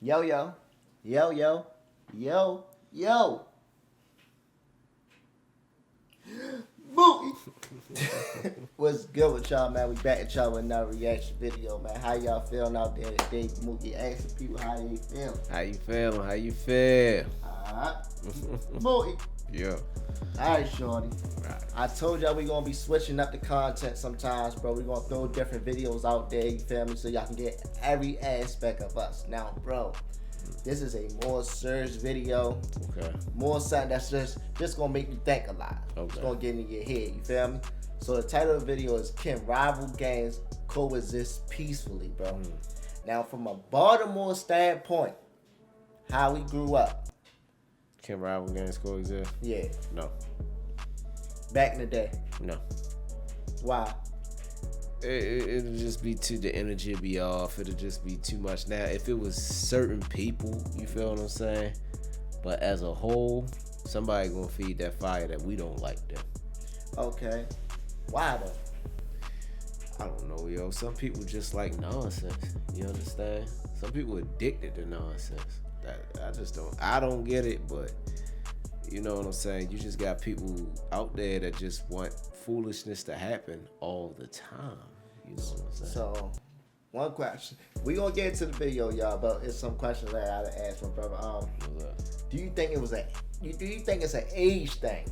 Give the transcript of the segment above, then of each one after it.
Yo, yo. Yo, yo. Yo, yo. Booty. What's good with y'all, man? We back at y'all with another reaction video, man. How y'all feeling out there today? Mookie asking people how they feeling. How you feeling? How you feel? Mookie. Yeah. Alright, shorty. Right. I told y'all we gonna be switching up the content sometimes, bro. We gonna throw different videos out there, you feel me? So y'all can get every aspect of us. Now, bro, this is a more serious video. Okay. More something that's just gonna make you think a lot. Okay. It's gonna get in your head, you feel me? So the title of the video is Can Rival Gangs Coexist Peacefully, bro? Now, from a Baltimore standpoint, how we grew up. Can rival gangs coexist? Yeah. No. Back in the day. No. Why? It'll just be the energy will be off. It'll just be too much. Now, if it was certain people, you feel what I'm saying? But as a whole, somebody gonna feed that fire that we don't like them. Okay. Why though? I don't know, yo. Some people just like nonsense. You understand? Some people addicted to nonsense. I don't get it, but you know what I'm saying? You just got people out there that just want foolishness to happen all the time. You know what I'm saying? So, one question. We gonna get into the video, y'all, but it's some questions that I gotta ask my brother. Do you think it's an age thing?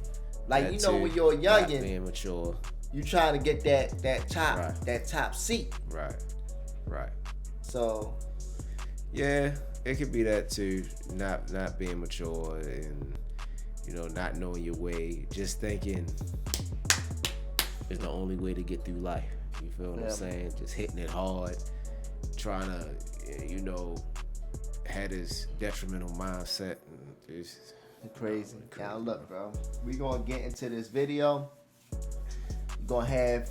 Like, you know, when you're a youngin', being mature, you trying to get that top seat. Right. So, yeah, it could be that too. Not being mature and, you know, not knowing your way, just thinking it's the only way to get through life. You feel what I'm saying? Just hitting it hard, trying to, you know, had this detrimental mindset. And it's crazy. Now look, bro, we gonna get into this video. We're gonna have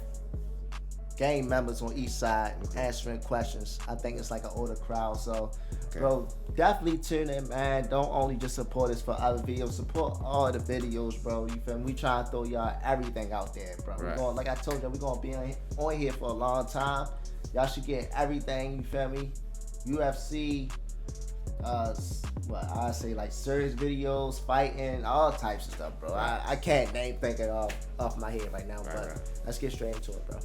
gang members on each side answering questions. I think it's like an older crowd, so bro, definitely tune in, man. Don't only just support us for other videos, support all the videos, bro. You feel me? We trying to throw y'all everything out there, bro. Right. We going, like I told you, we gonna be on here for a long time. Y'all should get everything, you feel me? UFC, I say like serious videos, fighting, all types of stuff, bro. I can't think it off my head right now, but let's get straight into it, bro.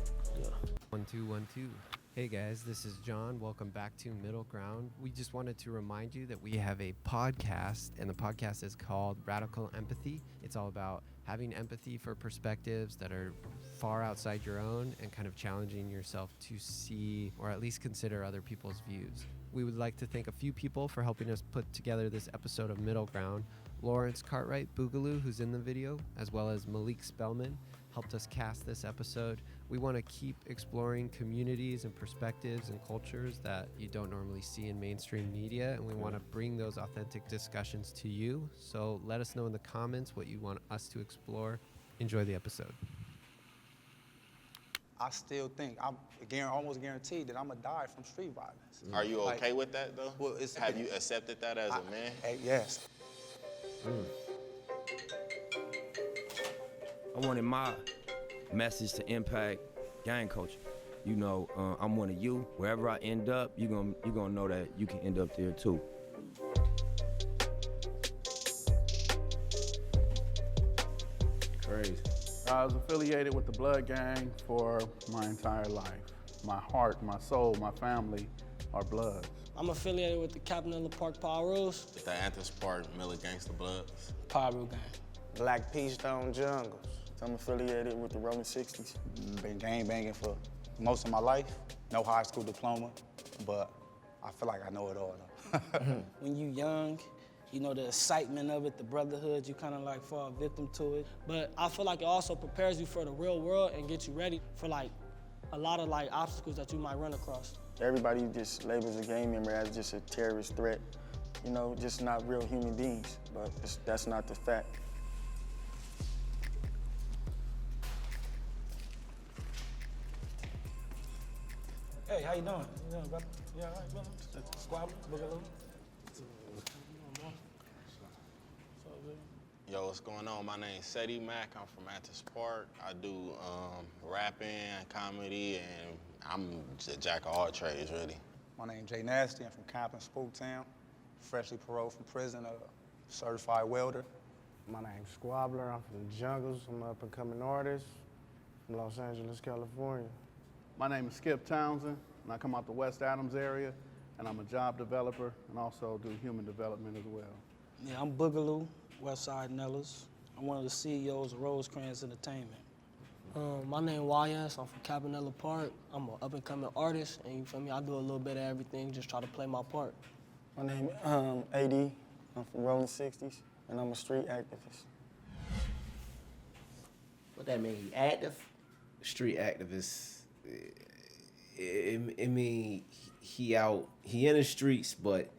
1 2 1 2. Hey guys, this is John. Welcome back to Middle Ground. We just wanted to remind you that we have a podcast, and the podcast is called Radical Empathy. It's all about having empathy for perspectives that are far outside your own and kind of challenging yourself to see or at least consider other people's views. We would like to thank a few people for helping us put together this episode of Middle Ground. Lawrence Cartwright Boogaloo, who's in the video, as well as Malik Spellman, helped us cast this episode. We want to keep exploring communities and perspectives and cultures that you don't normally see in mainstream media, and we want to bring those authentic discussions to you. So let us know in the comments what you want us to explore. Enjoy the episode. I still think, I'm almost guaranteed that I'm going to die from street violence. Are you okay with that, though? Well, Have you accepted that as a man? Yes. I wanted my message to impact gang culture. You know, I'm one of you. Wherever I end up, you're gonna know that you can end up there too. crazy. I was affiliated with the Blood Gang for my entire life. My heart, my soul, my family are Bloods. I'm affiliated with the Captain Park Power Rules. The Anthony Park Miller Gangsta Bloods. Power Rule Gang. Black Peachstone Jungles. I'm affiliated with the Rolling 60s. Been gang banging for most of my life. No high school diploma, but I feel like I know it all though. When you young, you know, the excitement of it, the brotherhood, you kind of like fall victim to it. But I feel like it also prepares you for the real world and gets you ready for like a lot of like obstacles that you might run across. Everybody just labels a gang member as just a terrorist threat. You know, just not real human beings, but that's not the fact. Hey, how you doing? You doing, brother? You all right, brother? Squabble, boogaloo? Yo, what's going on? My name's Seti Mack. I'm from Anthony Park. I do rapping, comedy, and I'm a jack of all trades, really. My name's Jay Nasty. I'm from Compton, Spooktown. freshly paroled from prison, a certified welder. My name's Squabbler. I'm from the Jungles. I'm an up-and-coming artist from Los Angeles, California. My name is Skip Townsend, and I come out the West Adams area, and I'm a job developer and also do human development as well. Yeah, I'm Boogaloo, Westside Nellis. I'm one of the CEOs of Rosecrans Entertainment. My name YS, I'm from Cabanella Park. I'm an up-and-coming artist, and you feel me, I do a little bit of everything, just try to play my part. My name is AD. I'm from Rolling 60s, and I'm a street activist. What that mean? He active? Street activist. I mean, he in the streets, but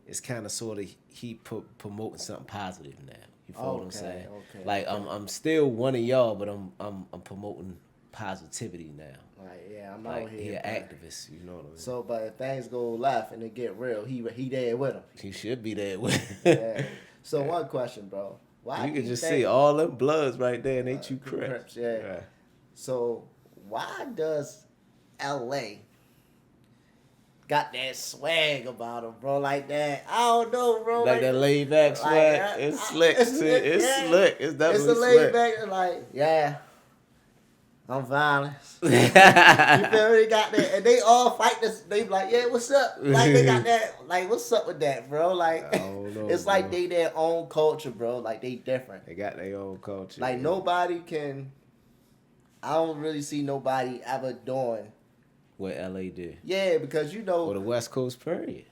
it's kind of sort of he promoting something positive now. You feel what I'm saying? Okay. Like I'm still one of y'all, but I'm promoting positivity now. Like, yeah, I'm Like out here. he an bro. activist, you know what I mean? So, but if things go left and it get real, he there with him. He should be there with. Yeah. So one question, bro. Why You do can just think- see all them bloods right there, and they two Crips, Crips. yeah. So why does LA got that swag about him, bro? Like that, I don't know, bro. Like that laid back swag. that. It's slick. It's slick. yeah. Slick. It's definitely It's a laid slick. back, like, yeah, I'm violent. You feel me? They got that, and they all fight this. They be like, yeah, what's up? Like they got that. Like, what's up with that, bro? Like, I don't know, it's like bro. they their own culture, bro. Like they different. They got their own culture. Like yeah. nobody can. I don't really see nobody ever doing. What LA did. Yeah, because you know. Or the West Coast period.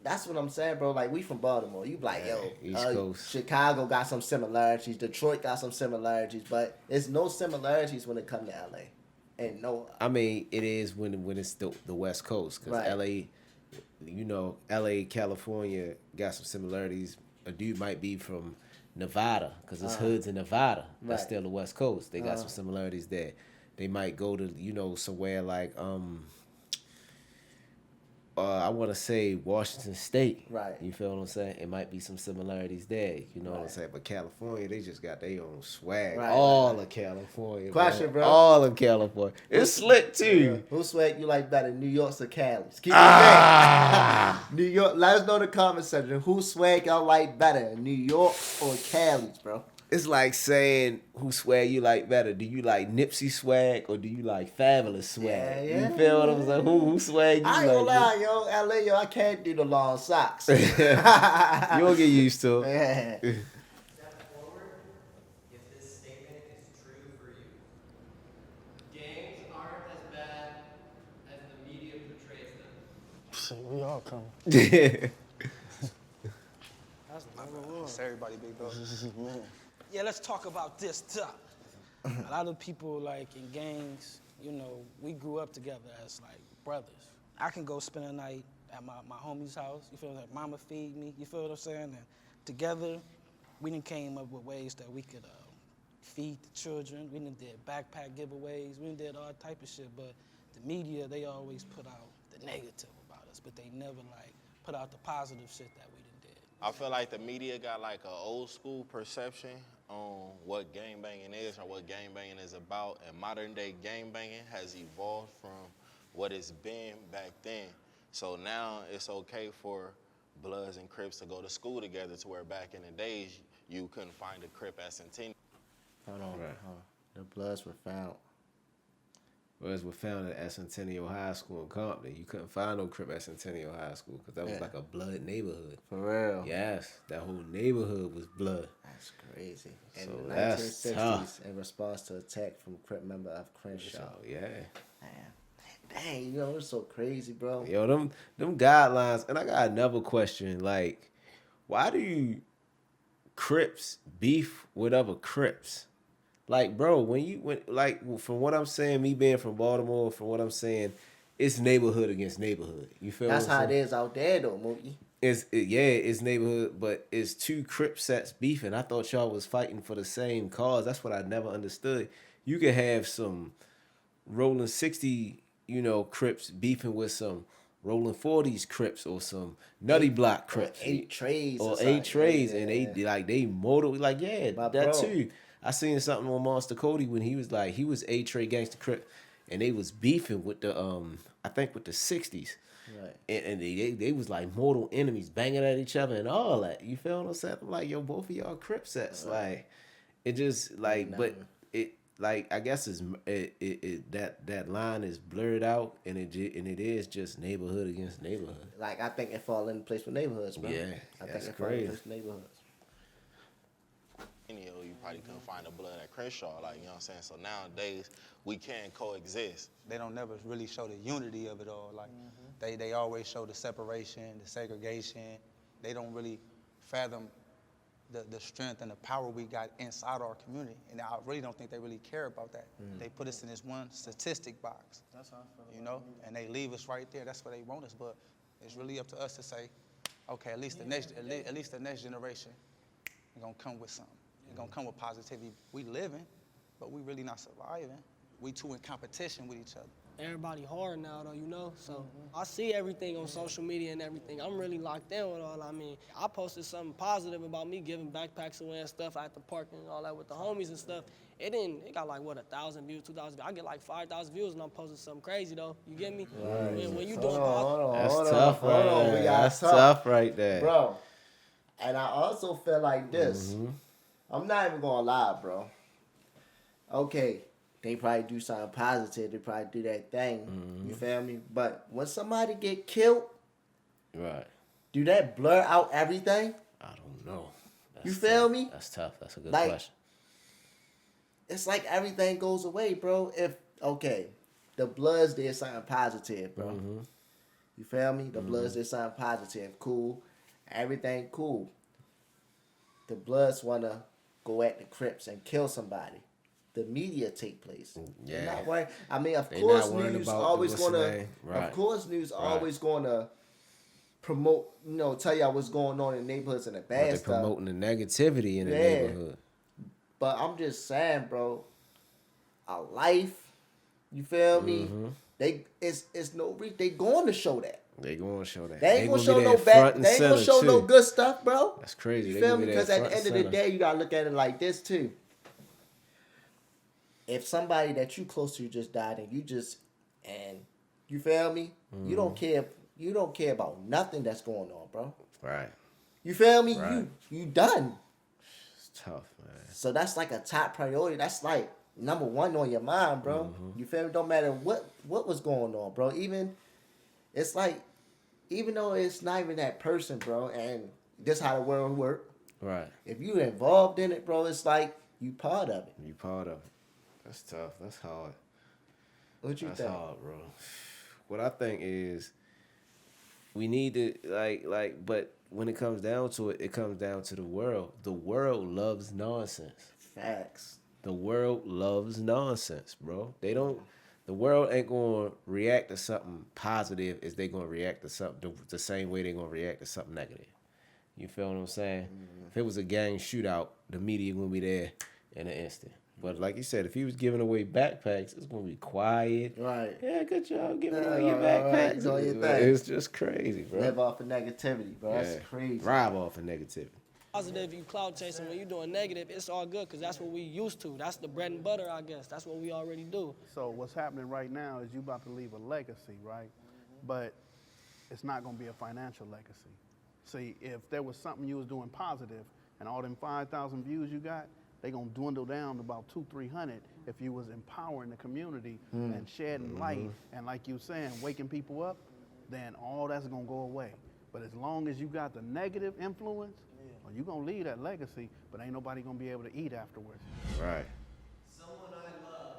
That's what I'm saying, bro. Like, we from Baltimore. You be like, yo, East Coast. Chicago got some similarities. Detroit got some similarities. But it's no similarities when it comes to LA. And no. I mean, it is when it's the West Coast. Because Right. LA, you know, LA, California got some similarities. A dude might be from Nevada, because it's hoods in Nevada. That's Right. still the West Coast. They got some similarities there. They might go to, you know, somewhere like, I want to say Washington State. Right. You feel what I'm saying? It might be some similarities there. You know what I'm Right. saying? But California, they just got their own swag. Right, All right. of California. Question, bro. All of California. It's slick, too. Who swag you like better, New York's or Cali's? Keep it Ah. New York. Let us know in the comment section. Who swag y'all like better, New York or Cali's, bro? It's like saying who swag you like better. Do you like Nipsey swag or do you like Fabulous swag? Yeah, You feel what I'm saying? Who swag you I ain't gonna like? lie, yo, LA, yo, I can't do the long socks. You don't get used to it. Yeah. Step forward if this statement is true for you. Gangs aren't as bad as the media portrays them. Shit, we all come. That's number one. It's everybody, big dog. Man. Yeah, let's talk about this stuff. A lot of people, like, in gangs, you know, we grew up together as, like, brothers. I can go spend a night at my homie's house, you feel like mama feed me, you feel what I'm saying? And together, we done came up with ways that we could feed the children. We done did backpack giveaways. We done did all type of shit, but the media, they always put out the negative about us, but they never, like, put out the positive shit that we done did. I feel like the media got like an old school perception on what gangbanging is or what gangbanging is about. And modern day gangbanging has evolved from what it's been back then. So now it's okay for Bloods and Crips to go to school together, to where back in the days you couldn't find a Crip at Centennial. Hold on. The Bloods were found. Bloods were founded at Centennial High School in Compton. You couldn't find no Crip at Centennial High School because that was like a blood neighborhood. For real. Yes, that whole neighborhood was blood. That's crazy. In So the that's 1960s, tough. in response to attack from Crip member of Crenshaw. So, yeah. Dang, you know, it's so crazy, bro. Yo, them guidelines, and I got another question. Like, why do you Crips beef with other Crips? Like, bro, from what I'm saying, me being from Baltimore, from what I'm saying, it's neighborhood against neighborhood. You feel That's what I'm how it saying? is out there, though, Mookie. It's neighborhood, but it's two Crip sets beefing. I thought y'all was fighting for the same cause. That's what I never understood. You could have some rolling 60, you know, Crips beefing with some rolling 40s Crips or some Nutty Block Crips. 8 trays. Or something. 8 trays, Yeah. and they motor, like, yeah, My that bro. too. I seen something on Monster Cody when he was 8 tray gangster Crip, and they was beefing with the I think with the 60s. Right. And they was like mortal enemies banging at each other and all that. You feel what I'm saying? I'm like, yo, both of y'all Crip sets. Like, it just like, but it like I guess that line is blurred out and it is just neighborhood against neighborhood. Like I think it fall into place with neighborhoods, bro. Yeah, I think that's it fall into crazy. place with neighborhoods. You probably couldn't find the blood at Crenshaw, like, you know what I'm saying? So nowadays, we can coexist. They don't never really show the unity of it all. Like, they always show the separation, the segregation. They don't really fathom the strength and the power we got inside our community. And I really don't think they really care about that. They put us in this one statistic box. That's how I feel. You know, and they leave us right there. That's where they want us. But it's really up to us to say, okay, at least the next generation is gonna come with something. It's gonna come with positivity. We living, but we really not surviving. We too in competition with each other. Everybody hard now though, you know? So I see everything on social media and everything. I'm really locked in with all. I mean, I posted something positive about me giving backpacks away and stuff at the park and all that with the homies and stuff. It got like, what, 1,000 views, 2,000 views. I get like 5,000 views and I'm posting something crazy though. You get me? Right. When you Hold doing on, That's hold tough on, right hold on. there. We got That's tough right there. Bro. And I also feel like this. I'm not even gonna lie, bro. Okay, they probably do something positive. They probably do that thing. You feel me? But when somebody get killed, Right. do that blur out everything? I don't know. You feel me? That's tough. That's a good Like, question. It's like everything goes away, bro. The Bloods did something positive, bro. You feel me? The Bloods did something positive. Cool. Everything cool. The Bloods want to go at the Crips and kill somebody. The media take place. Yeah. They're not worried. I mean, of They course, not worried news about always what's the gonna. name. Right. Of course, news Right. always gonna promote. Tell y'all what's going on in neighborhoods and the But bad they're stuff. promoting the negativity in the Yeah. neighborhood. But I'm just saying, bro. A life. You feel me? It's no reason. They going to show that. They gonna show that. They ain't gonna be show there no front bad. and They ain't gonna center, show no too. good stuff, bro. That's crazy. You They feel gonna me? be there Because at front the and end of the center. day, you gotta look at it like this too. If somebody that you close to just died and you feel me, you don't care. You don't care about nothing that's going on, bro. Right. You feel me? Right. You done. It's tough, man. So that's like a top priority. That's like number one on your mind, bro. You feel me? Don't matter what was going on, bro. It's like, even though it's not even that person, bro, and this how the world work. Right. If you involved in it, bro, it's like you part of it. You part of it. That's tough. That's hard. What you That's think? hard, bro. What I think is we need to but when it comes down to it, it comes down to the world. The world loves nonsense. Facts. The world loves nonsense, bro. The world ain't gonna react to something positive as they gonna react to something the same way they gonna react to something negative. You feel what I'm saying? If it was a gang shootout, the media gonna be there in an instant. But like you said, if he was giving away backpacks, it's gonna be quiet. Right. Yeah, good job giving away Yeah, your backpacks. right, doing your thing. It's just crazy, bro. Live off of negativity, bro. Yeah. That's crazy. Thrive off of negativity. Positive, you cloud chasing. When you doing negative, it's all good because that's what we used to. That's the bread and butter, I guess. That's what we already do. So what's happening right now is you about to leave a legacy, right? But it's not going to be a financial legacy. See, if there was something you was doing positive and all them 5,000 views you got, they going to dwindle down to about 200-300 if you was empowering the community and shedding light and, like you saying, waking people up, then all that's going to go away. But as long as you got the negative influence, well, you're going to leave that legacy, but ain't nobody going to be able to eat afterwards. Right. Someone I love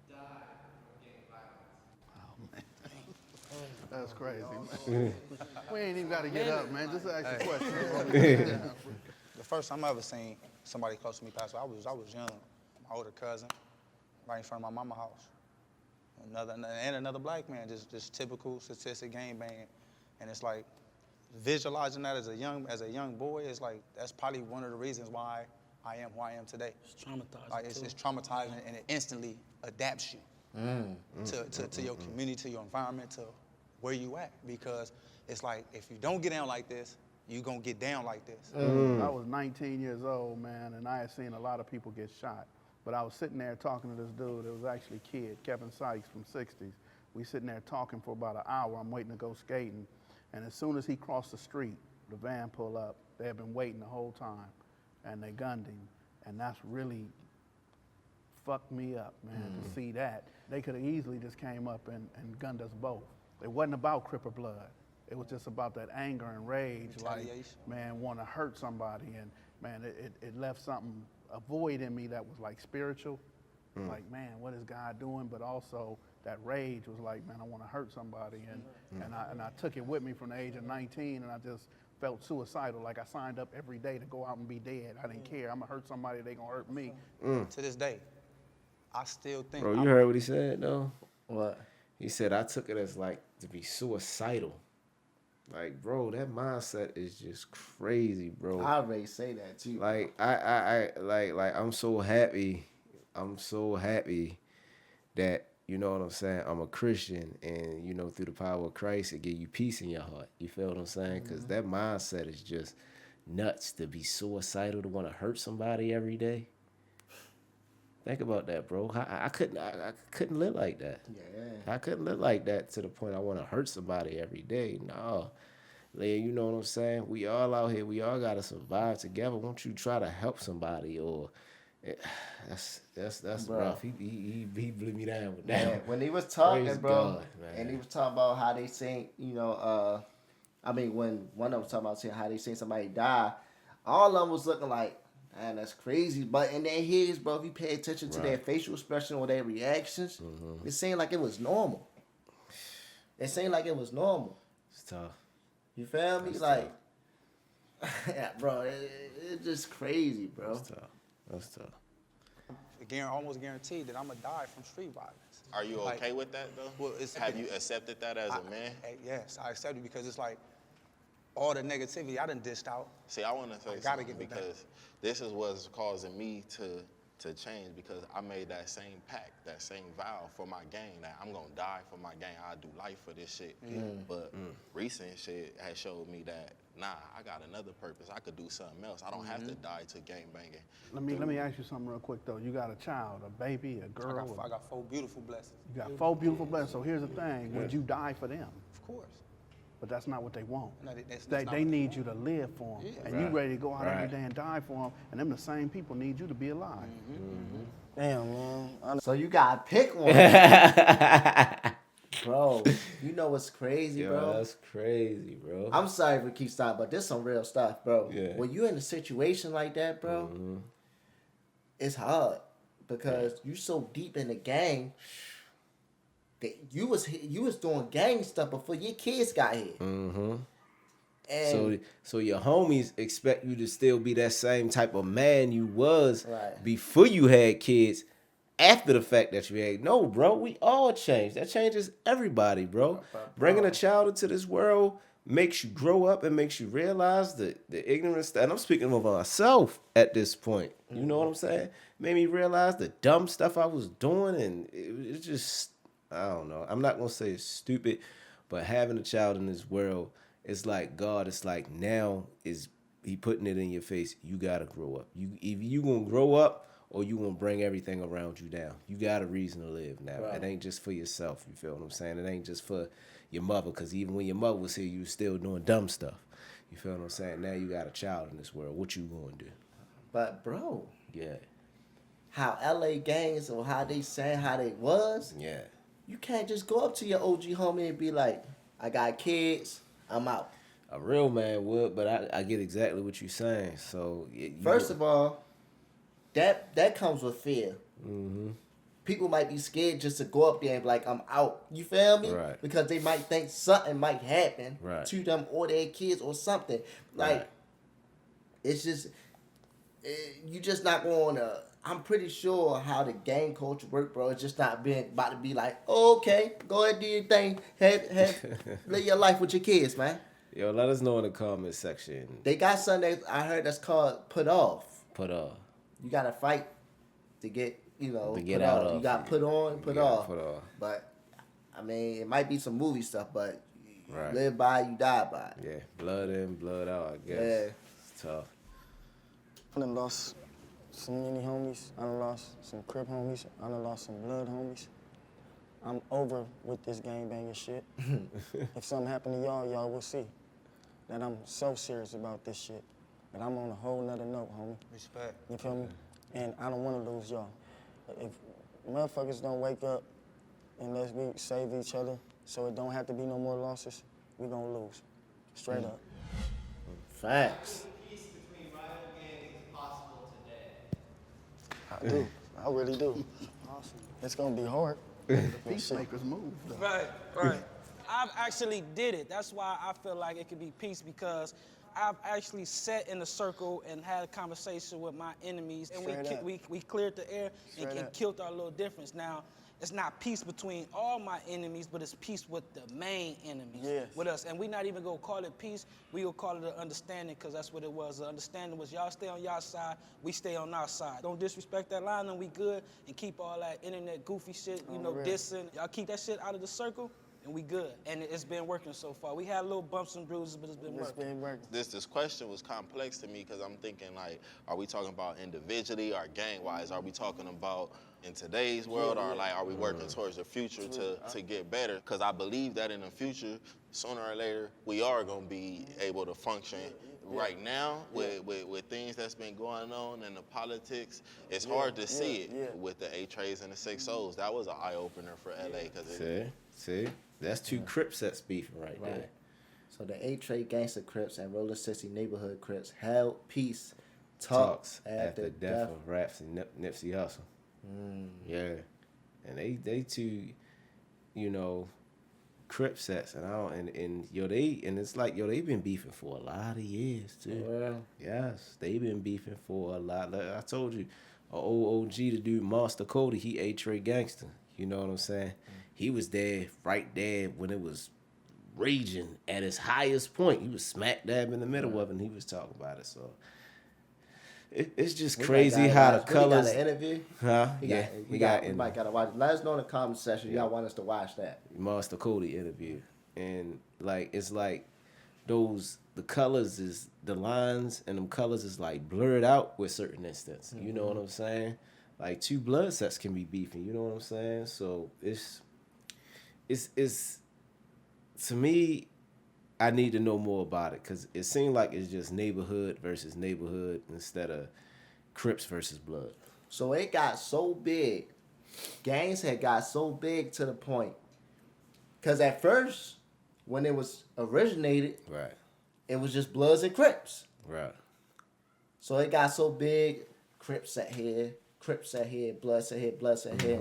died from gang violence. Oh, man. That's crazy, man. We ain't even got to get up, man. Just ask a question. The first time I ever seen somebody close to me pass away, I was young. My older cousin, right in front of my mama's house. Another black man, just typical statistic gang banging. And it's like, visualizing that as a young boy is like, that's probably one of the reasons why I am who I am today. It's traumatizing. Like it's traumatizing and it instantly adapts you to your community, to your environment, to where you at. Because it's like, if you don't get down like this, you gonna get down like this. I was 19 years old, man, and I had seen a lot of people get shot. But I was sitting there talking to this dude. It was actually Kevin Sykes from 60s. We sitting there talking for about an hour. I'm waiting to go skating. And as soon as he crossed the street, the van pulled up. They had been waiting the whole time, and they gunned him. And that's really fucked me up, man, to see that. They could have easily just came up and gunned us both. It wasn't about Crip or blood. It was just about that anger and rage, like, man, want to hurt somebody. And, man, it left something, a void in me that was, like, spiritual. Like, man, what is God doing? But also that rage was like, man, I want to hurt somebody. And I took it with me from the age of 19, and I just felt suicidal. Like, I signed up every day to go out and be dead. I didn't care. I'm going to hurt somebody, they going to hurt me. To this day, I still think. Bro, you heard what he said, though? What? He said, I took it as, like, to be suicidal. Like, bro, that mindset is just crazy, bro. I already say that, too. Like, I'm so happy. I'm so happy that, you know what I'm saying, I'm a Christian, and, you know, through the power of Christ, it give you peace in your heart. You feel what I'm saying? Because that mindset is just nuts, to be suicidal, to want to hurt somebody every day. Think about that, bro. I couldn't live like that. Yeah. I couldn't live like that to the point I want to hurt somebody every day. No. You know what I'm saying? We all out here. We all got to survive together. Won't you try to help somebody? Or that's rough. He blew me down with that. Man, when he was talking, Praise bro, God, and he was talking about how they seen, you know, I mean, when one of them was talking about how they seen somebody die, all of them was looking like, man, that's crazy. But in their heads, bro, if you pay attention to their facial expression or their reactions, it seemed like it was normal. It seemed like it was normal. It's tough. You feel me? That's like, yeah, bro, it's just crazy, bro. That's tough. Almost guaranteed that I'm going to die from street violence. Are you okay with that, though? Well, have you accepted that as a man? Yes, I accept it because it's like all the negativity I done dished out. See, I want to say something because this is what's causing me to change, because I made that same pact, that same vow for my gang, that I'm going to die for my gang. I'll do life for this shit. But recent shit has showed me that, nah, I got another purpose. I could do something else. I don't have to die to gang banging. Let me ask you something real quick, though. You got a child, a baby, a girl. I got 4 beautiful blessings. You got 4 beautiful blessings. So here's the thing. Would you die for them? Of course. But that's not what they want. No, they need you to live for them. And you ready to go out every day and die for them. And them the same people need you to be alive. Damn, man. So you got to pick one. Bro, you know what's crazy, bro? That's crazy, bro. I'm sorry if we keep stopping, but this some real stuff, bro. Yeah. When you in a situation like that, bro, it's hard because you so deep in the gang that you was doing gang stuff before your kids got here. And so your homies expect you to still be that same type of man you was before you had kids. After the fact that you had, no, bro, we all change. That changes everybody, bro. Bringing a child into this world makes you grow up and makes you realize the ignorance. And I'm speaking of myself at this point. You know what I'm saying? Made me realize the dumb stuff I was doing, and it's just, I don't know. I'm not gonna say it's stupid, but having a child in this world, it's like God. It's like now is He putting it in your face. You gotta grow up. If you gonna grow up, or you gonna bring everything around you down. You got a reason to live now. It ain't just for yourself. You feel what I'm saying? It ain't just for your mother, because even when your mother was here, you was still doing dumb stuff. You feel what I'm saying? Now you got a child in this world. What you gonna do? But bro, Yeah. How LA gangs or how they saying how they was, Yeah. you can't just go up to your OG homie and be like, I got kids, I'm out. A real man would, but I get exactly what you're saying. So First of all, that comes with fear. People might be scared just to go up there and be like, I'm out. You feel me? Right. Because they might think something might happen Right. to them or their kids or something. Like, it's just, you just not going to, I'm pretty sure how the gang culture work, bro. It's just not being about to be like, oh, okay, go ahead and do your thing. Live your life with your kids, man. Yo, let us know in the comment section. They got something that I heard that's called put off. Put off. You got to fight to get, you know, To get put out off. of. You got put on, put off. Put off. But, I mean, it might be some movie stuff, but you Right. live by, you die by. Yeah, blood in, blood out, I guess. Yeah. It's tough. I done lost some many homies. I done lost some Crip homies. I done lost some blood homies. I'm over with this gangbanging shit. If something happened to y'all, y'all will see that I'm so serious about this shit. But I'm on a whole nother note, homie. Respect. You feel me? And I don't want to lose y'all. If motherfuckers don't wake up and let's save each other so it don't have to be no more losses, we gonna lose. Straight up. Facts. Peace between rival gangs is possible today. I do. I really do. Awesome. It's gonna be hard. Peacemakers move, though. Right. I've actually did it. That's why I feel like it could be peace, because I've actually sat in a circle and had a conversation with my enemies, and we cleared the air and killed our little difference. Now, it's not peace between all my enemies, but it's peace with the main enemies with us. And we not even gonna call it peace, we gonna call it an understanding, because that's what it was. The understanding was y'all stay on y'all side, we stay on our side. Don't disrespect that line, and we good, and keep all that internet goofy shit, you know, dissing. Y'all keep that shit out of the circle, and we good. And it's been working so far. We had little bumps and bruises, but it's been working. This question was complex to me because I'm thinking, like, are we talking about individually or gang-wise? Are we talking about in today's world, or like, are we working towards the future to get better? Because I believe that in the future, sooner or later, we are going to be able to function. Right now, with things that's been going on in the politics, it's hard to see it with the 8 Trays and the 6 O's. That was an eye-opener for LA. See? That's two Crips that's beefing right there. So the 8 Tray Gangster Crips and Roller 60 Neighborhood Crips held peace talks after death of Raps and Nipsey Hussle. Yeah, and they two, you know, Crip sets, and it's like they've been beefing for a lot of years too. Well, yes, they've been beefing for a lot. Like I told you, an old OG, the dude Monster Cody, he 8 Tray Gangster. You know what I'm saying? He was there, right there when it was raging at its highest point. He was smack dab in the middle of it, and he was talking about it. So it's just crazy how the colors. We got an interview. Huh? We might gotta watch it. Let us know in the comment section. Y'all want us to watch that Monster Cody interview, and like it's like the colors is the lines and them colors is like blurred out with certain instances. You know what I'm saying? Like 2 blood sets can be beefing. You know what I'm saying? So it's to me, I need to know more about it, because it seemed like it's just neighborhood versus neighborhood instead of Crips versus blood. So it got so big. Gangs had got so big to the point. Because at first, when it was originated, it was just Bloods and Crips. Right. So it got so big, Crips at here, Crips at here, Bloods at here, Bloods at here.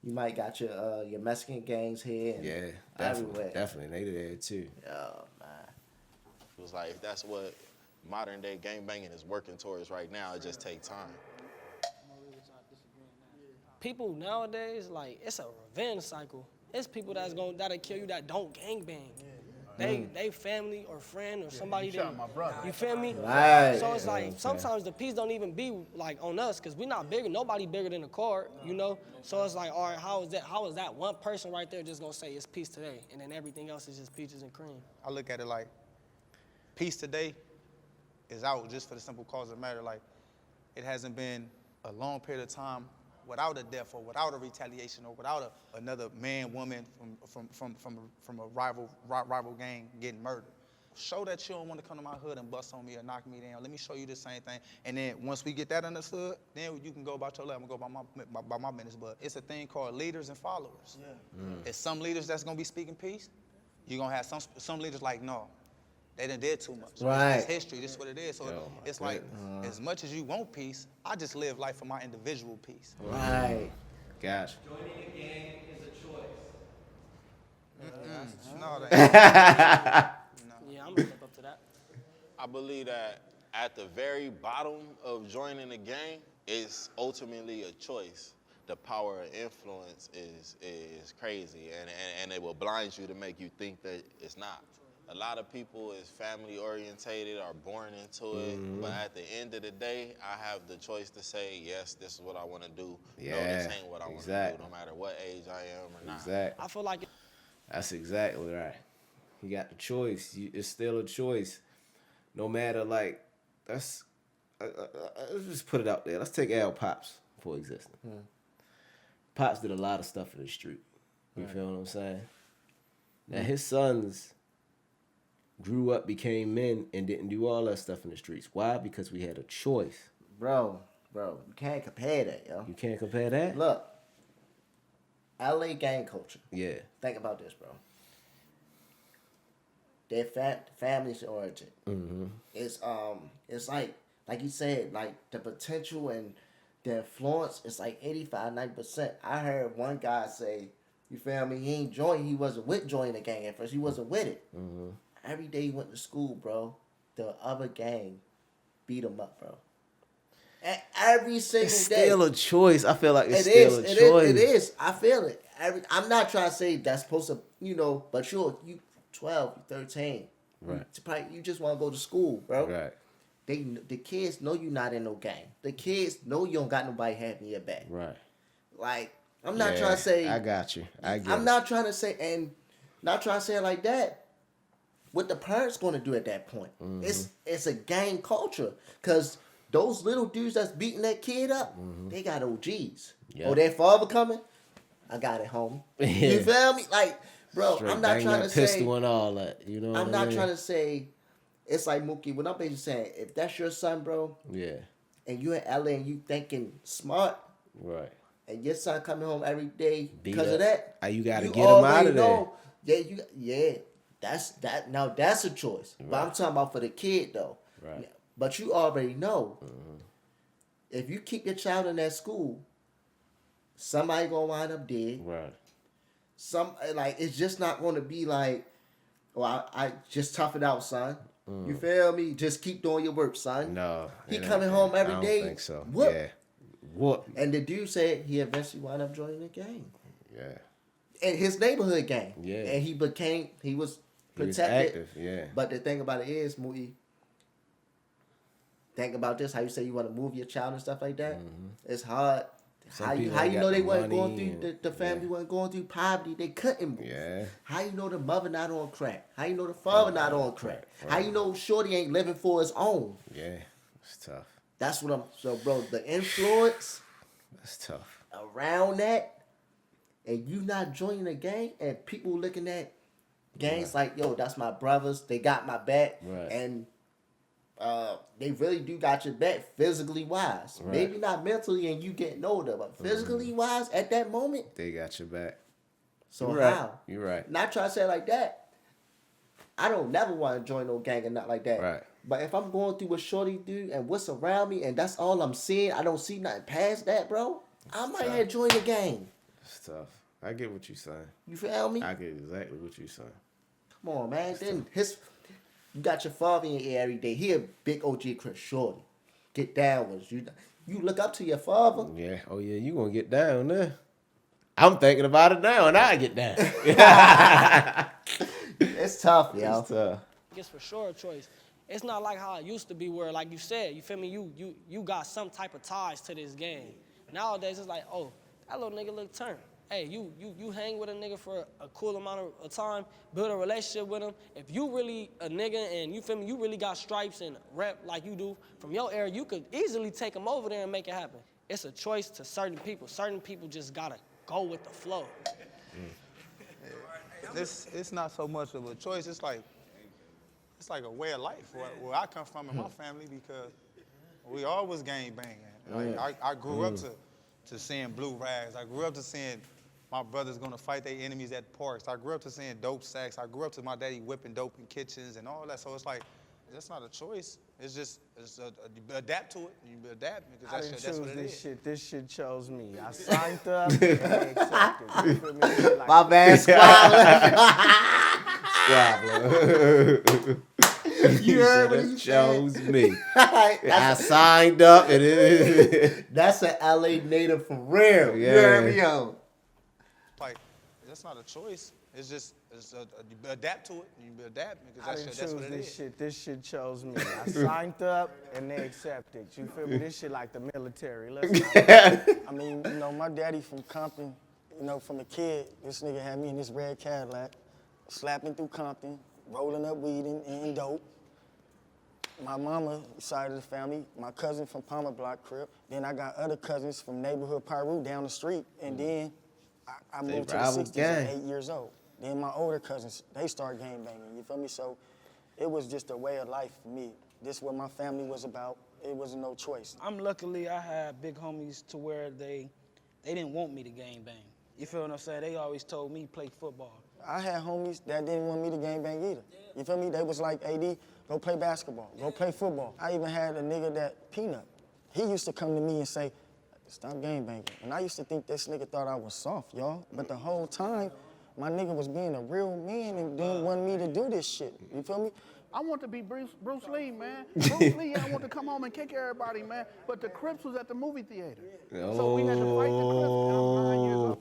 You might got your Mexican gangs here. And definitely. They there too. Oh, man. It was like, if that's what modern day gangbanging is working towards right now, it just take time. People nowadays, like, it's a revenge cycle. It's people that'll kill you that don't gangbang. They family or friend or somebody my brother. You feel me? Right. So it's like sometimes the peace don't even be like on us, because we're not bigger. Nobody bigger than the card, you know? So it's like, all right, how is that one person right there just gonna say it's peace today, and then everything else is just peaches and cream? I look at it like peace today is out just for the simple cause of the matter. Like, it hasn't been a long period of time without a death or without a retaliation or without another man, woman from a rival gang getting murdered. Show that you don't want to come to my hood and bust on me or knock me down. Let me show you the same thing. And then once we get that understood, then you can go about your life. I'm going to go by my business. But it's a thing called leaders and followers. It's some leaders that's going to be speaking peace. You're going to have some leaders like, no, they done did too much. Right. It's history. This is what it is. So it's like, as much as you want peace, I just live life for my individual peace. Right. Gotcha. Joining a gang is a choice. No, that Yeah, I'm gonna step up to that. I believe that at the very bottom of joining a gang is ultimately a choice. The power of influence is crazy, and it will blind you to make you think that it's not. A lot of people is family orientated, are born into it, but at the end of the day, I have the choice to say, yes, this is what I want to do. No, this ain't what I want to do, no matter what age I am or not. Exactly. I feel like That's exactly right. You got the choice. It's still a choice. No matter, like, let's just put it out there. Let's take Al Pops for existence. Pops did a lot of stuff in the street. You feel what I'm saying? Now his sons grew up, became men, and didn't do all that stuff in the streets. Why? Because we had a choice. Bro, you can't compare that, yo. You can't compare that? Look, LA gang culture. Yeah. Think about this, bro. Their family's origin. Mm-hmm. It's like you said, like the potential and the influence is like 85-90%. I heard one guy say, you feel me? He wasn't with joining the gang at first. He wasn't with it. Mm-hmm. Every day he went to school, bro, the other gang beat him up, bro. And every single It's day. still a choice. I feel like it's still a choice. It is. I feel it. I'm not trying to say that's supposed to, but you 12, you 13. Right. You just want to go to school, bro. Right. The kids know you're not in no gang. The kids know you don't got nobody having your back. Right. Like, I'm not trying to say. I got you. I'm not trying to say, and not trying to say it like that. What the parents going to do at that point? Mm-hmm. It's a gang culture. Because those little dudes that's beating that kid up, they got OGs. Yep. Oh, their father coming? I got it, homie. You feel me? Like, bro, Straight I'm not trying to say. pistol and all that. You know what I'm not trying to say. It's like Mookie. What I'm basically saying, if that's your son, bro. Yeah. And you in LA and you thinking smart. Right. And your son coming home every day Beat because up. of that. You got to get him out of there. Yeah, that's that. Now that's a choice. Right. But I'm talking about for the kid though. Right. But you already know, if you keep your child in that school, somebody gonna wind up dead. Right. It's just not gonna be like, I just tough it out, son. You feel me? Just keep doing your work, son. No. He coming home every day. I don't think so. Whoop. Yeah. Whoop. And the dude said he eventually wound up joining the gang. Yeah. And his neighborhood gang. Yeah. And he was protected. He was active, yeah. But the thing about it is, Mookie, think about this, how you say you want to move your child and stuff like that. It's hard. How you know they weren't going through, the family wasn't going through poverty, they couldn't move. Yeah. How you know the mother not on crack? How you know the father not on crack? How you know Shorty ain't living for his own? Yeah, it's tough. That's what so bro, the influence that's tough around that, and you not joining the gang, and people looking at gangs like, yo, that's my brothers, they got my back, and they really do got your back physically wise. Right. Maybe not mentally and you getting older, but physically wise at that moment, they got your back. So You're how? Right. You're right. Not trying to say it like that. I don't never want to join no gang and not like that. Right. But if I'm going through what Shorty do and what's around me and that's all I'm seeing, I don't see nothing past that, bro. I might have joined the gang. It's tough. I get what you're saying. You feel me? I get exactly what you're saying. Come on, man. Then you got your father in your ear every day. He a big OG Chris Shorty. Get down with you. You look up to your father. Yeah. Oh yeah, you gonna get down there. I'm thinking about it now and I get down. It's tough, yo. It's tough. It's for sure a choice. It's not like how it used to be where, like you said, you feel me, you got some type of ties to this game. Nowadays, it's like, oh, that little nigga look turned. Hey, you hang with a nigga for a cool amount of time, build a relationship with him. If you really a nigga and you feel me, you really got stripes and rep like you do from your area, you could easily take him over there and make it happen. It's a choice to certain people. Certain people just gotta go with the flow. It's not so much of a choice. It's like a way of life where I come from in my family because we always gang banging. Like I grew up to seeing blue rags. I grew up to seeing my brothers gonna fight their enemies at parks. I grew up to seeing dope sacks. I grew up to my daddy whipping dope in kitchens and all that. So it's like that's not a choice. It's just you adapt to it. You adapt because that's what it is. This shit chose me. I signed up and they accepted. You feel me? Like, my bad, Squabbler. You heard what he chose said? Me. I signed up and that's an LA native for real. Yeah. You heard me, yo. Like that's not a choice. It's just you adapt to it. You adapt because that's what it is. This shit chose me. I signed up and they accepted. You feel me? This shit like the military. I mean, you know, my daddy from Compton, you know, from a kid, this nigga had me in this red Cadillac, slapping through Compton, rolling up weed and dope. My mama side of the family, my cousin from Palmer Block Crip. Then I got other cousins from neighborhood Pyru down the street. And then I They moved to the rival 60s gang. at 8 years old. Then my older cousins, they start gang banging, you feel me? So it was just a way of life for me. This is what my family was about. It was no choice. Luckily, I had big homies to where they didn't want me to gang bang. You feel what I'm saying? They always told me play football. I had homies that didn't want me to gang bang either. You feel me? They was like, AD, go play basketball, go play football. I even had a nigga that, Peanut, he used to come to me and say, stop gang banging. And I used to think this nigga thought I was soft, y'all. But the whole time, my nigga was being a real man and didn't want me to do this shit. You feel me? I want to be Bruce Lee, man. Bruce Lee, I want to come home and kick everybody, man. But the CRIPS was at the movie theater. So we had to fight the CRIPS, and I'm 9 years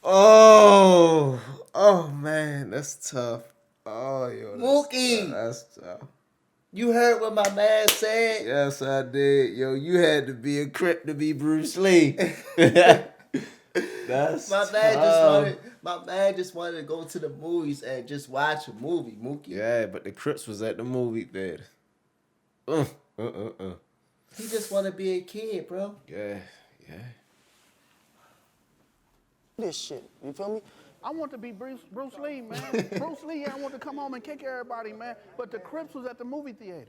old. Oh man, that's tough. Oh, yo, Mookie! that's tough. You heard what my man said? Yes, I did. Yo, you had to be a Crip to be Bruce Lee. That's My man just wanted to go to the movies and just watch a movie, Mookie. Yeah, but the Crips was at the movie theater. He just want to be a kid, bro. Yeah. This shit, you feel me? I want to be Bruce Lee, man. Bruce Lee, I want to come home and kick everybody, man. But the CRIPS was at the movie theater.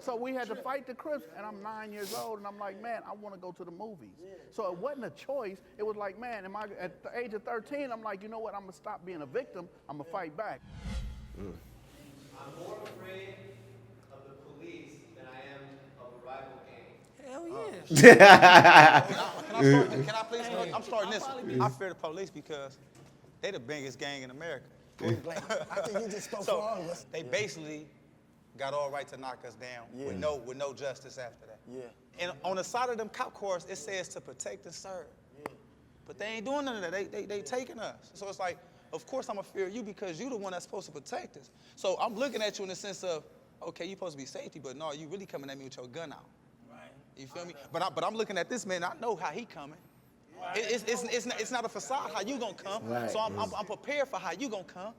So we had to fight the CRIPS, and I'm 9 years old, and I'm like, man, I want to go to the movies. So it wasn't a choice. It was like, man, at the age of 13, I'm like, you know what? I'm going to stop being a victim. I'm going to fight back. I'm more afraid of the police than I am of a rival gang. Hell yeah. Can I please? I'm starting this one. I fear the police because they the biggest gang in America. I think you just spoke for all of us. They basically got all right to knock us down with no justice after that. Yeah. And on the side of them cop cars, it says to protect and serve. Yeah. But they ain't doing none of that. They taking us. So it's like, of course I'm gonna fear you because you the one that's supposed to protect us. So I'm looking at you in the sense of, okay, you supposed to be safety, but no, you really coming at me with your gun out. Right. You feel me? But I'm looking at this man. I know how he coming. Right. It's not a facade how you gonna come. Right. So I'm prepared for how you gonna come.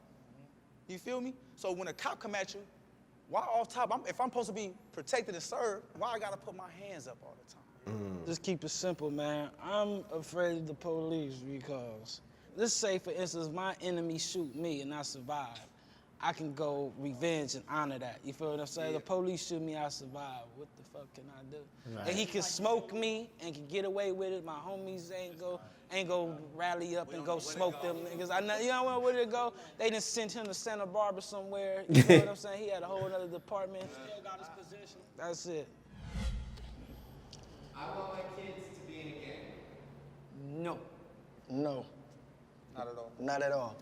You feel me? So when a cop come at you, why off top? If I'm supposed to be protected and served, why I gotta put my hands up all the time? Just keep it simple, man. I'm afraid of the police because, let's say, for instance, my enemy shoot me and I survive. I can go revenge and honor that. You feel what I'm saying? The police shoot me, I survive. What the fuck can I do? Right. And he can smoke me and can get away with it. My homies ain't go rally up and go smoke them niggas. I know, you know where to go? They done sent him to Santa Barbara somewhere. You know what I'm saying? He had a whole other department. Still got his position. That's it. I want my kids to be in a gang. No. Not at all. Not at all.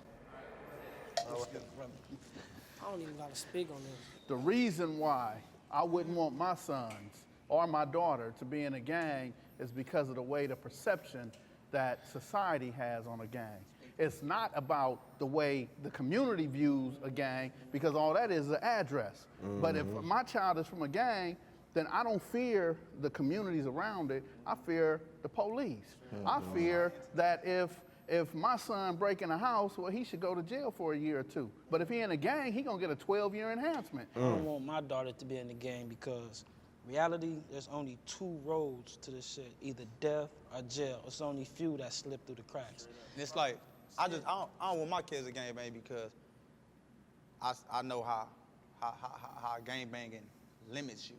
I don't even gotta speak on this. The reason why I wouldn't want my sons or my daughter to be in a gang is because of the way the perception that society has on a gang. It's not about the way the community views a gang, because all that is an address. But if my child is from a gang, then I don't fear the communities around it. I fear the police. I fear that if my son break in a house, well, he should go to jail for a year or two. But if he in a gang, he gonna get a 12-year enhancement. I don't want my daughter to be in the gang because reality, there's only two roads to this shit, either death or jail. It's only few that slip through the cracks. It's like, I don't want my kids to gang bang because I know how gang banging limits you.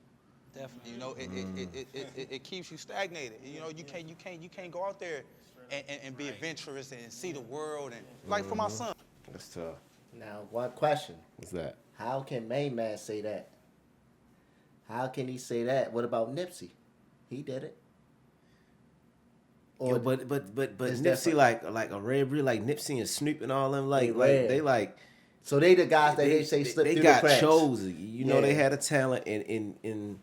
Definitely. You know, it keeps you stagnated. You know, you can't go out there and be adventurous and see the world and like for my son. That's tough. Now, one question. What's that? How can Main Man say that? How can he say that? What about Nipsey? He did it. Or but it's Nipsey different. like a red breed, like Nipsey and Snoop and all them like red. they like. So they the guys that they say slip they through got the cracks. chosen. You know, they had a talent in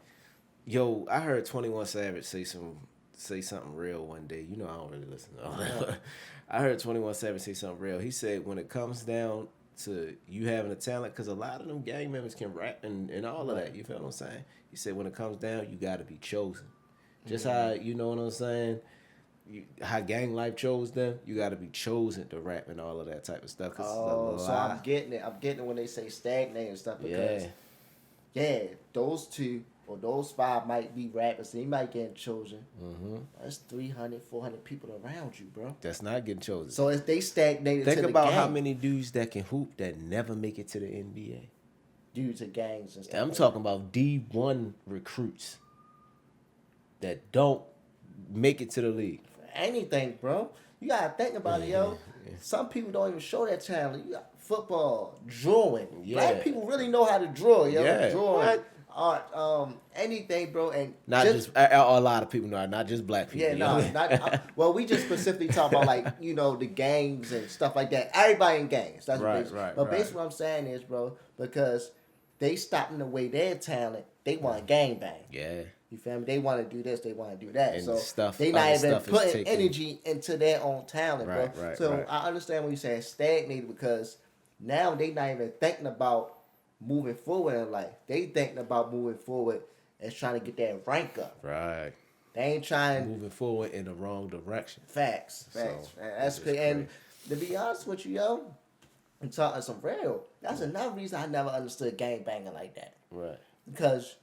yo, I heard 21 Savage say something real one day. You know, I don't really listen to all that. I heard 21 Savage say something real. He said when it comes down to you having a talent, because a lot of them gang members can rap and all of that. You feel what I'm saying? He said when it comes down, you got to be chosen. Just how, you know what I'm saying? How gang life chose them, you got to be chosen to rap and all of that type of stuff. So I'm getting it. I'm getting it when they say stagnate and stuff because, yeah, those two or those 5 might be rappers, they might get chosen. That's 300, 400 people around you, bro. That's not getting chosen. So if they stagnated Think to the about game, how many dudes that can hoop that never make it to the NBA. due to gangs and stuff. I'm like talking about D1 recruits that don't make it to the league. that. Anything, bro. You gotta think about it, yo. Some people don't even show that talent. You got football, drawing. Black people really know how to draw, yo. Yeah. Drawing, art, anything, bro. And Not just a lot of people know, not just black people. yeah, no, well, we just specifically talk about like, you know, the gangs and stuff like that. Everybody in gangs. That's Right, basically, right, But right. basically what I'm saying is, bro, because they stopping away their talent, they want gang bang. Yeah. You feel me? They want to do this, they want to do that. And So stuff- they not other even stuff is putting taken- energy into their own talent, Right, bro. right, So right. I understand when you say stagnated because now they not even thinking about moving forward in life. They thinking about moving forward as trying to get that rank up. Right. They ain't trying Moving forward in the wrong direction. facts. So, Man, that's it's crazy. And to be honest with you, yo, I'm talking some real. That's another reason I never understood gang banging like that. Right. Because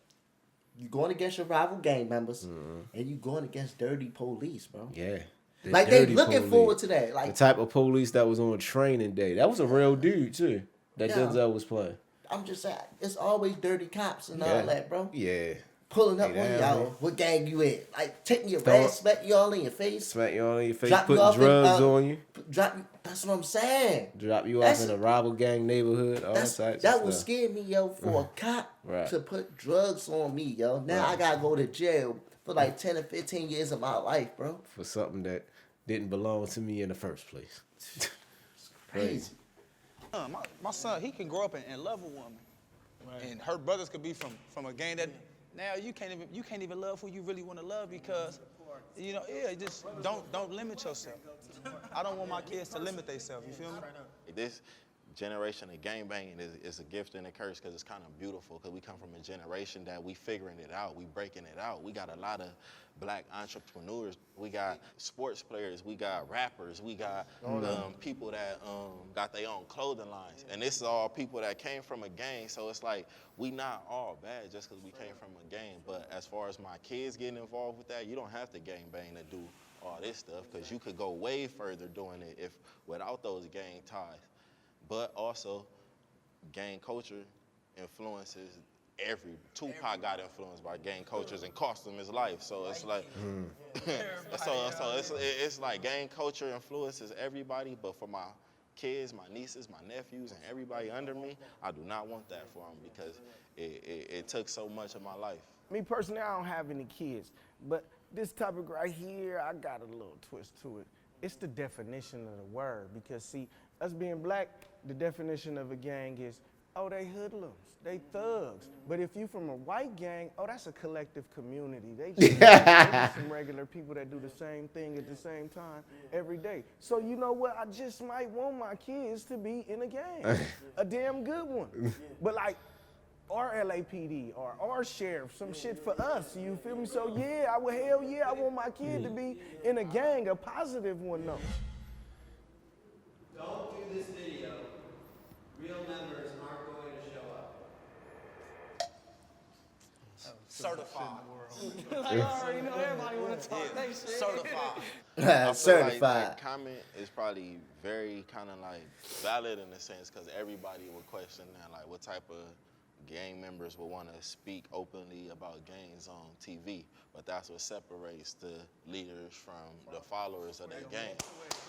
you going against your rival gang members and you going against dirty police, bro. Yeah. The Like they dirty looking police. forward to that. The Like type of police that was on training day. That was a real dude too. That Yeah. Denzel was playing. I'm just saying, it's always dirty cops and Yeah. all that, bro. Yeah. Pulling up Hey, on damn, y'all. man. What gang you in? Like taking your Throw red, it. smack you all in your face. Smack you all in your face, Drop you putting off in, drugs on you. Drop you. That's what I'm saying. Drop you That's- off in a rival gang neighborhood. All types That of would stuff. scare me, yo, for a cop Right. to put drugs on me, yo. Now I gotta go to jail for like 10 or 15 years of my life, bro. For something that didn't belong to me in the first place. Crazy. My son, he can grow up and love a woman, and her brothers could be from a gang that now you can't even love who you really want to love because, you know, just don't limit yourself. I don't want my kids to limit themselves. You feel me? This generation of gangbanging is a gift and a curse because it's kind of beautiful because we come from a generation that we figuring it out, we breaking it out. We got a lot of black entrepreneurs. We got sports players. We got rappers. We got people that got their own clothing lines. And this is all people that came from a gang. So it's like we not all bad just because we came from a gang. But as far as my kids getting involved with that, you don't have to gangbang to do all this stuff because you could go way further doing it if without those gang ties. But also, gang culture influences Tupac got influenced by gang cultures and cost him his life. So it's like, it's like gang culture influences everybody. But for my kids, my nieces, my nephews, and everybody under me, I do not want that for them because it took so much of my life. Me personally, I don't have any kids, but this topic right here, I got a little twist to it. It's the definition of the word because see, us being black, the definition of a gang is, oh, they hoodlums, they thugs. But if you from a white gang, oh, that's a collective community. They just some regular people that do the same thing at the same time every day. So you know what? I just might want my kids to be in a gang, a damn good one. But like, our LAPD or our sheriff, some shit for us, you feel me? So yeah, I want my kid to be in a gang, a positive one though. Don't do this video. Real members aren't going to show up. Certified. Like, I already know everybody want to talk they shit. Certified. I feel like Certified. that comment is probably very kind of like valid in a sense because everybody would question that, like what type of gang members would want to speak openly about gangs on TV, but that's what separates the leaders from the followers of that gang.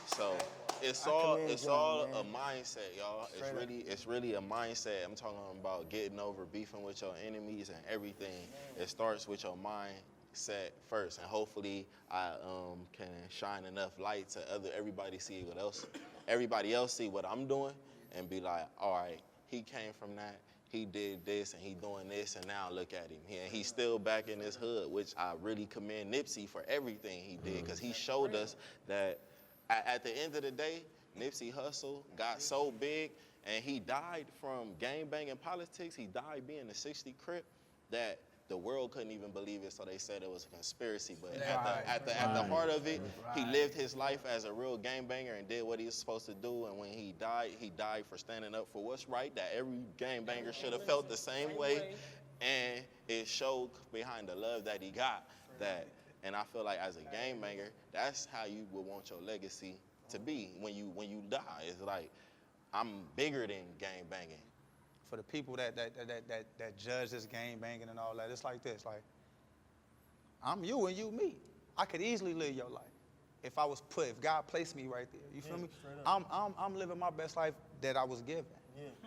So it's all a mindset, y'all. It's really a mindset. I'm talking about getting over beefing with your enemies and everything. It starts with your mindset first, and hopefully I can shine enough light to everybody else see what I'm doing and be like, all right, he came from that. He did this and he doing this and now look at him. He's still back in his hood, which I really commend Nipsey for everything he did because he showed us that at the end of the day, Nipsey Hussle got so big and he died from gangbanging politics. He died being a 60 Crip that the world couldn't even believe it, so they said it was a conspiracy. But at the heart of it, he lived his life as a real gangbanger and did what he was supposed to do. And when he died for standing up for what's right, that every gangbanger should have felt the same way. and it showed behind the love that he got that. And I feel like as a game banger, that's how you would want your legacy to be when you die. It's like, I'm bigger than game banging. For the people that judge this game banging and all that, it's like this. Like, I'm you and you me. I could easily live your life if God placed me right there. You feel me? I'm living my best life that I was given.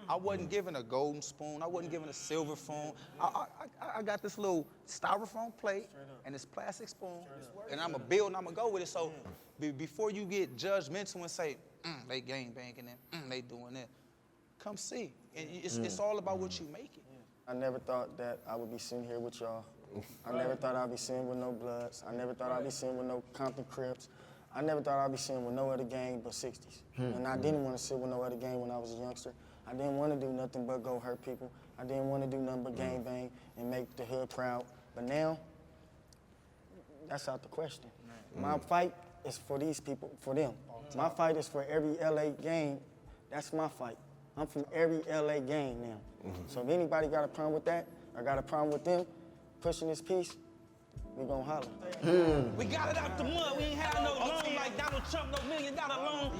I wasn't given a golden spoon. I wasn't given a silver spoon. I got this little styrofoam plate and this plastic spoon, and I'm going to build and I'm going to go with it. So before you get judgmental and say, they game banging and they doing it, come see. And it's all about what you make it. I never thought that I would be sitting here with y'all. I never thought I'd be sitting with no Bloods. I never thought I'd be sitting with no Compton Crips. I never thought I'd be sitting with no other gang but 60s. And I didn't want to sit with no other gang when I was a youngster. I didn't want to do nothing but go hurt people. I didn't want to do nothing but gang bang and make the hood proud. But now, that's out the question. My fight is for these people, for them. My fight is for every LA gang. That's my fight. I'm from every LA gang now. So if anybody got a problem with that, or got a problem with them pushing this piece, we gonna holler. We got it out the mud. We ain't had no loan like Donald Trump, no $1 million loan.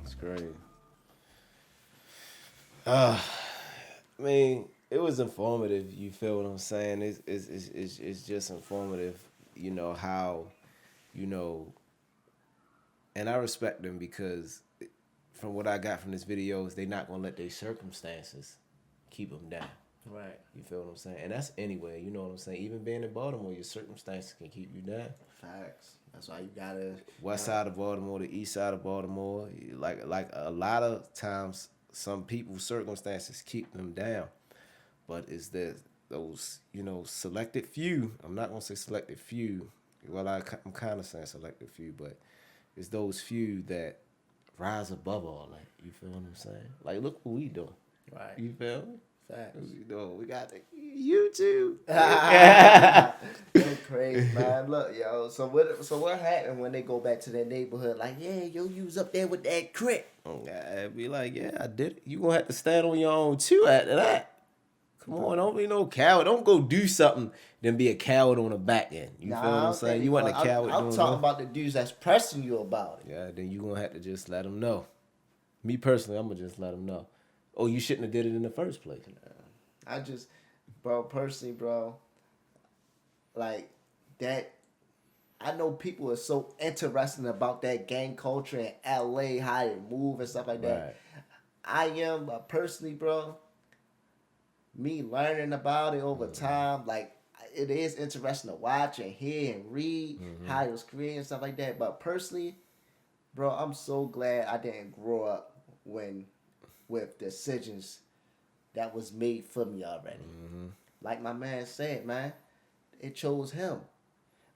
That's great. I mean, it was informative. You feel what I'm saying? It's just informative. You know how, and I respect them because from what I got from this video is they not gonna let their circumstances keep them down. Right. You feel what I'm saying? And that's anyway. You know what I'm saying? Even being in Baltimore, your circumstances can keep you down. Facts. That's why you gotta. West side of Baltimore, the east side of Baltimore, like a lot of times, some people's circumstances keep them down. But it's those, selected few. I'm not gonna say selected few. Well, I'm kind of saying selected few, but it's those few that rise above all that. You feel what I'm saying? Like, look what we doing. Right. You feel me? Facts. What we doing? We got the YouTube. Go crazy, man. Look, yo. So what happened when they go back to their neighborhood? Like, yeah, yo, you was up there with that crip. I'd be like, yeah, I did it. You gonna have to stand on your own too after that. Come on, don't be no coward. Don't go do something, then be a coward on the back end. You feel what I'm saying? You want a coward. I'm talking about the dudes that's pressing you about it. Yeah, then you gonna have to just let them know. Me personally, I'm gonna just let them know. Oh, you shouldn't have did it in the first place. Personally, like that. I know people are so interested about that gang culture in LA, how they move and stuff like that. Right. I am, but personally, bro, me learning about it over time, like, it is interesting to watch and hear and read how it was created and stuff like that. But personally, bro, I'm so glad I didn't grow up with decisions that was made for me already. Like my man said, man, it chose him.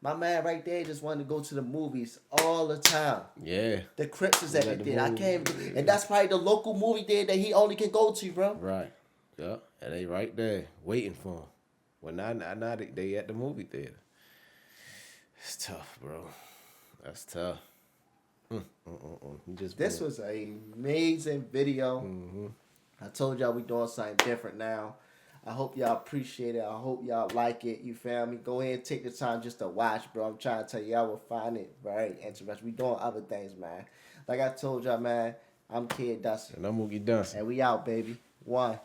My man right there just wanted to go to the movies all the time. Yeah. The CRIPS is everything. I can't, and that's probably the local movie theater that he only can go to, bro. Right. Yeah. And they right there waiting for him. Well, now they at the movie theater. It's tough, bro. That's tough. This was an amazing video. I told y'all we doing something different now. I hope y'all appreciate it. I hope y'all like it. You feel me? Go ahead and take the time just to watch, bro. I'm trying to tell y'all will find it very interesting. We doing other things, man. Like I told y'all, man, I'm Kidd Dunson. And I'm Dunson. And we out, baby. 1.